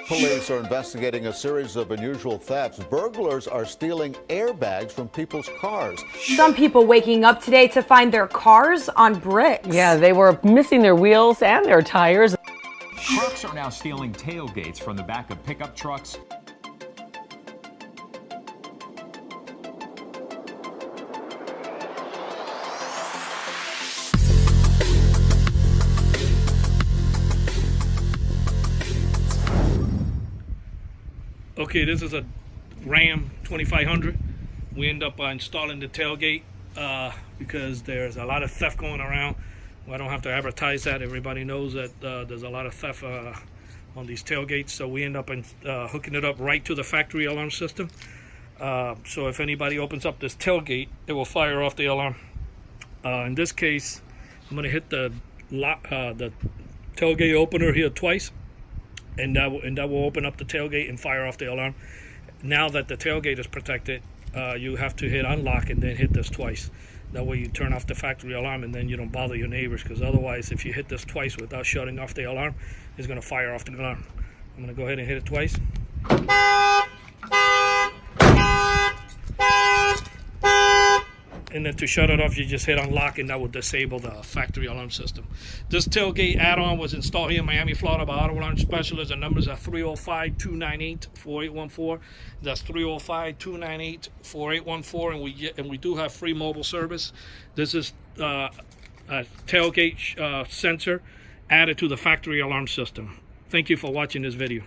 Police are investigating a series of unusual thefts. Burglars are stealing airbags from people's cars. Some people waking up today to find their cars on bricks. Yeah, they were missing their wheels and their tires. Trucks are now stealing tailgates from the back of pickup trucks. Okay, this is a Ram 2500. We end up installing the tailgate because there's a lot of theft going around. Well, I don't have to advertise that. Everybody knows that there's a lot of theft on these tailgates. So we end up hooking it up right to the factory alarm system. So if anybody opens up this tailgate, it will fire off the alarm. In this case, I'm going to hit the tailgate opener here twice. And that will open up the tailgate and fire off the alarm. Now that the tailgate is protected, you have to hit unlock and then hit this twice. That way you turn off the factory alarm and then you don't bother your neighbors, because otherwise if you hit this twice without shutting off the alarm, it's going to fire off the alarm. I'm going to go ahead and hit it twice. And then to shut it off, you just hit unlock, and that will disable the factory alarm system. This tailgate add-on was installed here in Miami, Florida by Auto Alarm Specialists. The numbers are 305-298-4814. That's 305-298-4814, and we do have free mobile service. This is a tailgate sensor added to the factory alarm system. Thank you for watching this video.